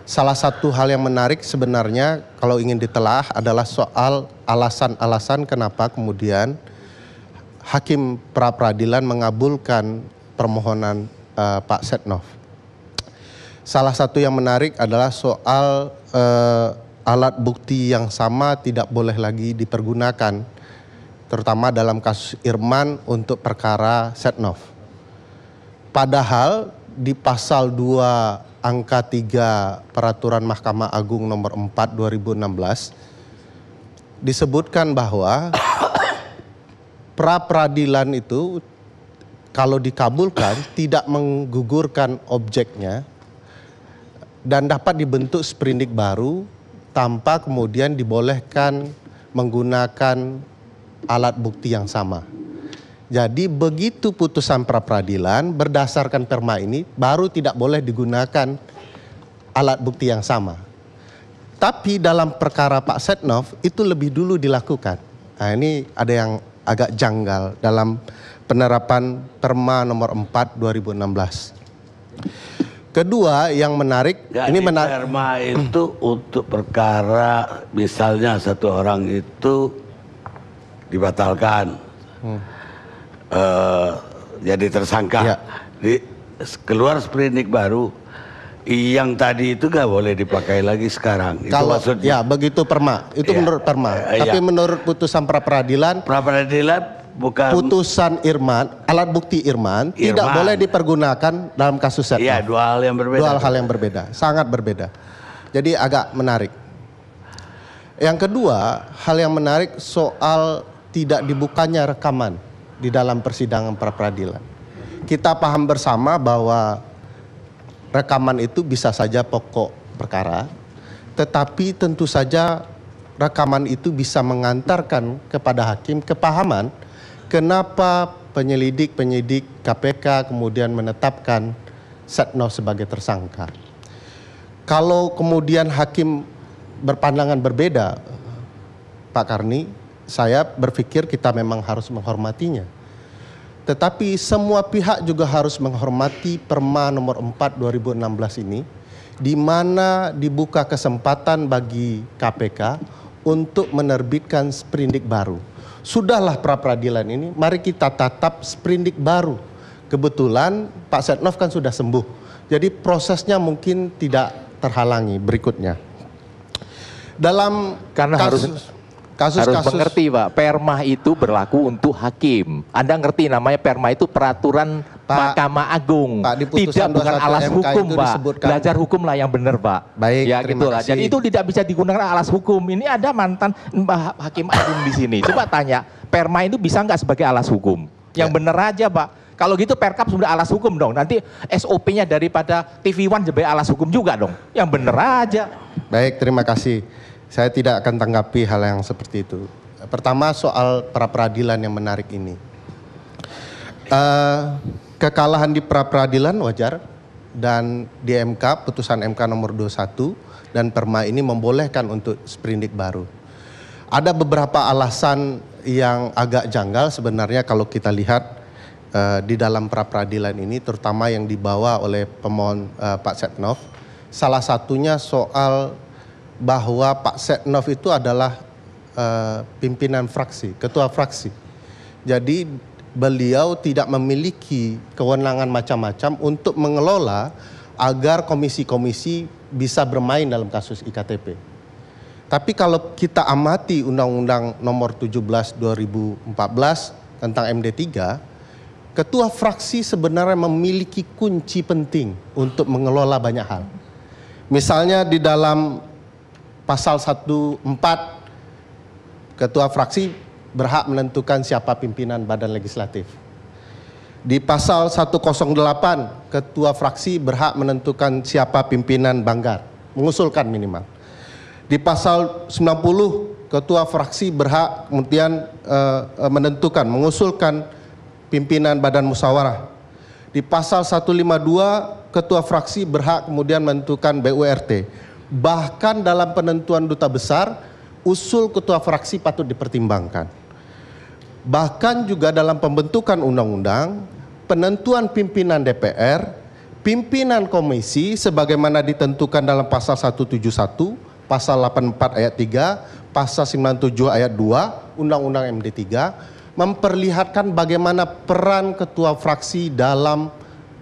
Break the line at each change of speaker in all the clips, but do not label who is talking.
Salah satu hal yang menarik sebenarnya kalau ingin ditelah adalah soal alasan-alasan kenapa kemudian Hakim pra-peradilan mengabulkan permohonan Pak Setnov. Salah satu yang menarik adalah soal alat bukti yang sama tidak boleh lagi dipergunakan, terutama dalam kasus Irman untuk perkara Setnov. Padahal di pasal 2 angka 3 Peraturan Mahkamah Agung nomor 4 2016 disebutkan bahwa pra-peradilan itu kalau dikabulkan tidak menggugurkan objeknya dan dapat dibentuk sprindik baru tanpa kemudian dibolehkan menggunakan alat bukti yang sama. Jadi begitu putusan pra-peradilan berdasarkan perma ini baru tidak boleh digunakan alat bukti yang sama. Tapi dalam perkara Pak Setnov itu lebih dulu dilakukan. Nah, ini ada yang agak janggal dalam penerapan perma nomor 4 2016. Kedua yang menarik,
jadi
ini menarik.
Perma itu untuk perkara misalnya satu orang itu dibatalkan, jadi tersangka,
Ya.
Keluar sprindik baru, yang tadi itu nggak boleh dipakai lagi sekarang. Itu
Kalau
maksudnya.
ya begitu perma, itu
Ya.
menurut perma. Tapi menurut putusan pra-peradilan,
Bukan
putusan Irman, alat bukti Irman tidak boleh dipergunakan dalam kasus Setnov.
Iya, dua hal yang berbeda.
Dua hal yang berbeda, sangat berbeda. Jadi agak menarik. Yang kedua, hal yang menarik soal tidak dibukanya rekaman di dalam persidangan pra-peradilan. Kita paham bersama bahwa rekaman itu bisa saja pokok perkara, tetapi tentu saja rekaman itu bisa mengantarkan kepada hakim kepahaman kenapa penyidik KPK kemudian menetapkan Setnov sebagai tersangka. Kalau kemudian hakim berpandangan berbeda, Pak Karni, saya berpikir kita memang harus menghormatinya. Tetapi semua pihak juga harus menghormati Perma nomor 4 2016 ini, di mana dibuka kesempatan bagi KPK untuk menerbitkan sprindik baru. Sudahlah pra-peradilan ini, mari kita tatap sprindik baru. Kebetulan Pak Setnov kan sudah sembuh, jadi prosesnya mungkin tidak terhalangi berikutnya. Dalam
karena
kasus
harus mengerti Pak, perma itu berlaku untuk hakim. Anda ngerti namanya perma itu peraturan Mahkamah Agung.
Pak,
tidak bukan alas hukum Pak. Belajar hukum lah yang benar Pak.
Baik,
ya gitulah. Jadi itu tidak bisa digunakan alas hukum. Ini ada mantan Hakim Agung di sini. Coba tanya, perma itu bisa nggak sebagai alas hukum? Yang benar aja Pak. Kalau gitu Perkap sudah alas hukum dong. Nanti SOP-nya daripada TV One sebagai alas hukum juga dong. Yang benar aja.
Baik, terima kasih. Saya tidak akan tanggapi hal yang seperti itu. Pertama soal pra-peradilan yang menarik ini. Kekalahan di pra-peradilan wajar, dan di MK, putusan MK nomor 21 dan perma ini membolehkan untuk sprindik baru. Ada beberapa alasan yang agak janggal sebenarnya kalau kita lihat di dalam pra-peradilan ini, terutama yang dibawa oleh pemohon Pak Setnov. Salah satunya soal bahwa Pak Setnov itu adalah pimpinan fraksi, ketua fraksi. Jadi beliau tidak memiliki kewenangan macam-macam untuk mengelola agar komisi-komisi bisa bermain dalam kasus IKTP. Tapi kalau kita amati Undang-Undang nomor 17 2014 tentang MD3, ketua fraksi sebenarnya memiliki kunci penting untuk mengelola banyak hal. Misalnya di dalam pasal 14, ketua fraksi berhak menentukan siapa pimpinan badan legislatif. Di pasal 108, ketua fraksi berhak menentukan siapa pimpinan Banggar, mengusulkan minimal. Di pasal 90, ketua fraksi berhak kemudian menentukan, mengusulkan pimpinan badan musyawarah. Di pasal 152, ketua fraksi berhak kemudian menentukan BURT. Bahkan dalam penentuan duta besar, usul ketua fraksi patut dipertimbangkan. Bahkan juga dalam pembentukan undang-undang, penentuan pimpinan DPR, pimpinan komisi sebagaimana ditentukan dalam pasal 171, pasal 84 ayat 3, pasal 97 ayat 2 Undang-Undang MD 3 memperlihatkan bagaimana peran ketua fraksi dalam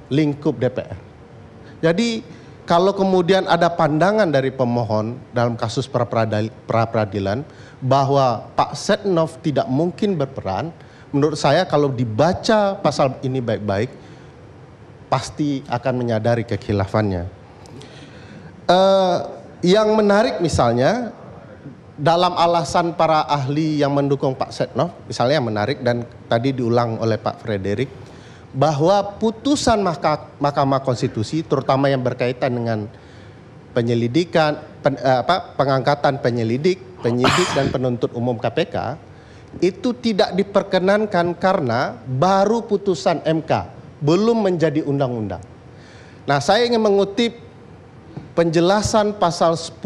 lingkup DPR. Jadi kalau kemudian ada pandangan dari pemohon dalam kasus pra-peradilan bahwa Pak Setnov tidak mungkin berperan, menurut saya kalau dibaca pasal ini baik-baik pasti akan menyadari kekhilafannya. Yang menarik misalnya dalam alasan para ahli yang mendukung Pak Setnov, misalnya yang menarik dan tadi diulang oleh Pak Frederick, bahwa putusan Mahkamah Konstitusi terutama yang berkaitan dengan penyelidikan, pengangkatan penyidik dan penuntut umum KPK itu tidak diperkenankan karena baru putusan MK, belum menjadi undang-undang. Nah, saya ingin mengutip penjelasan pasal 10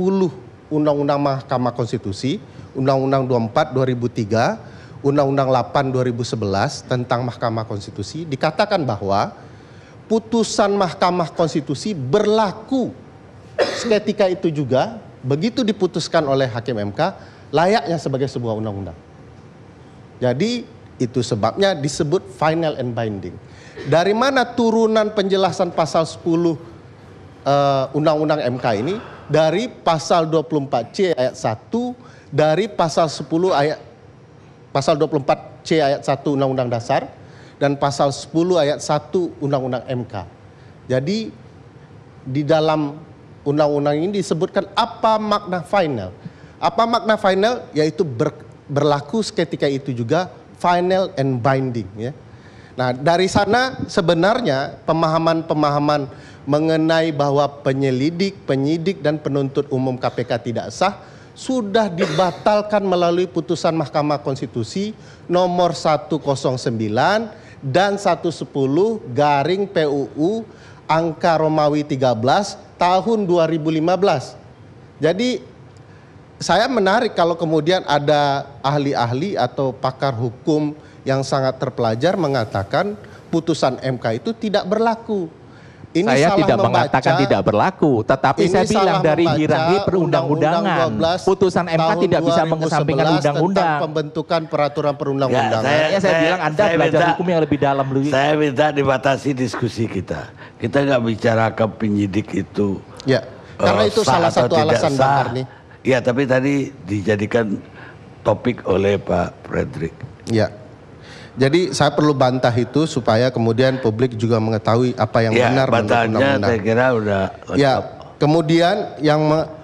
Undang-Undang Mahkamah Konstitusi, Undang-Undang 24 2003, Undang-Undang 8 2011 tentang Mahkamah Konstitusi, dikatakan bahwa putusan Mahkamah Konstitusi berlaku seketika itu juga, begitu diputuskan oleh Hakim MK, layaknya sebagai sebuah undang-undang. Jadi itu sebabnya disebut final and binding. Dari mana turunan penjelasan pasal 10 Undang-Undang MK ini? Dari pasal 24C ayat 1, dari pasal 24C ayat 1 Undang-Undang Dasar, dan pasal 10 ayat 1 Undang-Undang MK. Jadi di dalam undang-undang ini disebutkan apa makna final. Apa makna final? Yaitu berlaku seketika itu juga, final and binding, ya. Nah, dari sana sebenarnya pemahaman-pemahaman mengenai bahwa penyidik dan penuntut umum KPK tidak sah sudah dibatalkan melalui putusan Mahkamah Konstitusi nomor 109 dan 110 garing PUU angka Romawi 13 tahun 2015. Jadi saya menarik kalau kemudian ada ahli-ahli atau pakar hukum yang sangat terpelajar mengatakan putusan MK itu tidak berlaku. Ini
saya tidak
membaca,
mengatakan tidak berlaku, tetapi saya bilang dari hierarki perundang-undangan, putusan MK tidak bisa mengesampingkan undang-undang.
Pembentukan peraturan perundang-undangan.
Saya bilang Anda belajar hukum yang lebih dalam.
Saya minta dibatasi diskusi kita. Kita nggak bicara ke penyidik itu.
Ya, karena itu salah satu alasan Bang Karni.
Ya, tapi tadi dijadikan topik oleh Pak Frederick.
Ya. Jadi saya perlu bantah itu supaya kemudian publik juga mengetahui apa yang benar menurut undang-undang.
Saya kira udah lengkap.
Ya, kemudian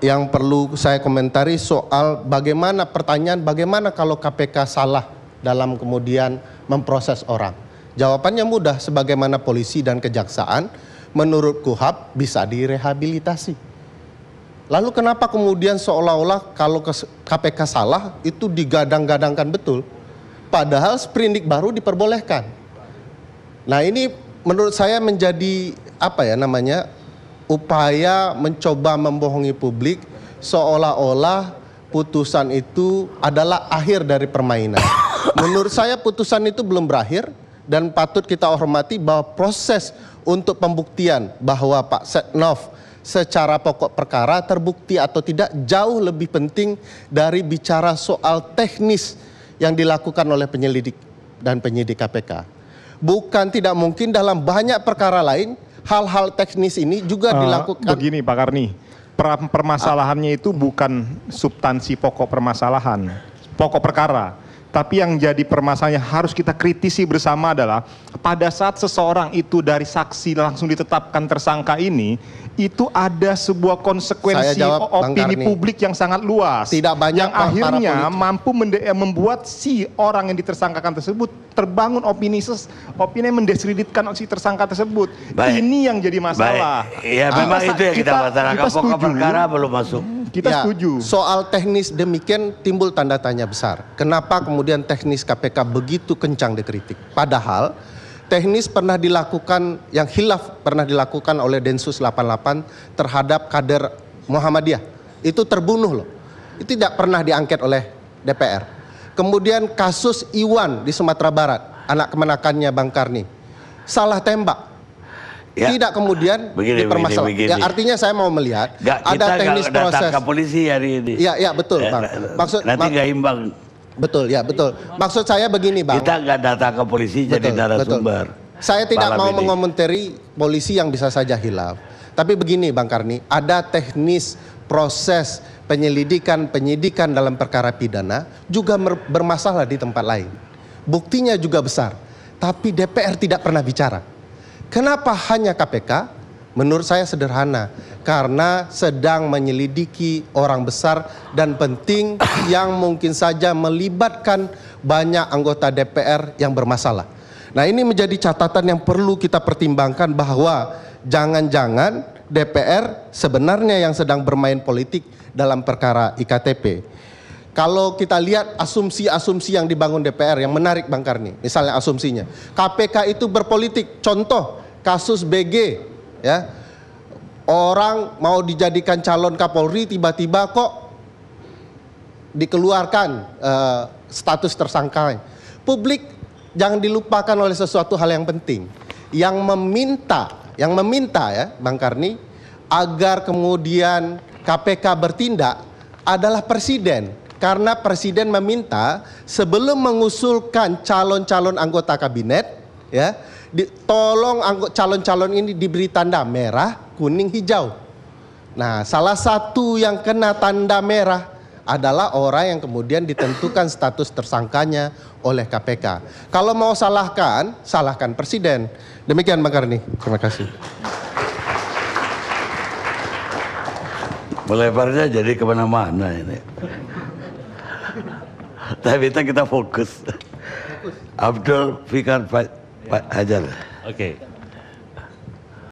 yang perlu saya komentari soal bagaimana kalau KPK salah dalam kemudian memproses orang. Jawabannya mudah, sebagaimana polisi dan kejaksaan menurut KUHAP bisa direhabilitasi. Lalu kenapa kemudian seolah-olah kalau KPK salah itu digadang-gadangkan betul? Padahal sprindik baru diperbolehkan. Nah, ini menurut saya menjadi upaya mencoba membohongi publik seolah-olah putusan itu adalah akhir dari permainan. Menurut saya putusan itu belum berakhir dan patut kita hormati bahwa proses untuk pembuktian bahwa Pak Setnov secara pokok perkara terbukti atau tidak jauh lebih penting dari bicara soal teknis yang dilakukan oleh penyelidik dan penyidik KPK. Bukan tidak mungkin dalam banyak perkara lain, hal-hal teknis ini juga dilakukan.
Begini Pak Karni, permasalahannya itu bukan substansi pokok permasalahan, pokok perkara. Tapi yang jadi permasalahannya harus kita kritisi bersama adalah pada saat seseorang itu dari saksi langsung ditetapkan tersangka ini, itu ada sebuah konsekuensi opini publik yang sangat luas.
Tidak banyak
yang akhirnya mampu membuat si orang yang ditersangkakan tersebut terbangun opini yang mendiskreditkan si tersangka tersebut. Baik. Ini yang jadi masalah.
Baik. Ya memang itu yang kita bicarakan, pokok perkara belum masuk.
Kita setuju.
Soal teknis demikian timbul tanda tanya besar. Kenapa kemudian teknis KPK begitu kencang dikritik? Padahal teknis pernah dilakukan, yang khilaf pernah dilakukan oleh Densus 88 terhadap kader Muhammadiyah. Itu terbunuh loh. Itu tidak pernah diangket oleh DPR. Kemudian kasus Iwan di Sumatera Barat, anak kemenakannya Bang Karni. Salah tembak.
Ya.
Tidak kemudian dipermasalahkan.
begini.
Ya, artinya saya mau melihat ada teknis proses.
Data ke polisi hari ini.
Ya betul, Bang.
Nanti nggak imbang.
Betul, ya betul. Maksud saya begini, Bang.
Kita nggak data ke polisi jadi narasumber.
Saya tidak mau mengomentari polisi yang bisa saja hilaf. Tapi begini, Bang Karni, ada teknis proses penyidikan dalam perkara pidana juga bermasalah di tempat lain. Buktinya juga besar. Tapi DPR tidak pernah bicara. Kenapa hanya KPK? Menurut saya sederhana, karena sedang menyelidiki orang besar dan penting yang mungkin saja melibatkan banyak anggota DPR yang bermasalah. Nah, ini menjadi catatan yang perlu kita pertimbangkan bahwa jangan-jangan DPR sebenarnya yang sedang bermain politik dalam perkara IKTP. Kalau kita lihat asumsi-asumsi yang dibangun DPR yang menarik, Bang Karni, misalnya asumsinya KPK itu berpolitik. Contoh kasus BG, ya, orang mau dijadikan calon Kapolri tiba-tiba kok dikeluarkan status tersangka. Publik jangan dilupakan oleh sesuatu hal yang penting. Yang meminta ya, Bang Karni, agar kemudian KPK bertindak adalah Presiden. Karena Presiden meminta sebelum mengusulkan calon-calon anggota kabinet, ya, tolong calon-calon ini diberi tanda merah, kuning, hijau. Nah, salah satu yang kena tanda merah adalah orang yang kemudian ditentukan status tersangkanya oleh KPK. Kalau mau salahkan Presiden. Demikian, Bang Karni. Terima kasih.
Melebarnya jadi kemana-mana ini. Tapi kita fokus. Abdul Fikar Pak Hajar.
Oke.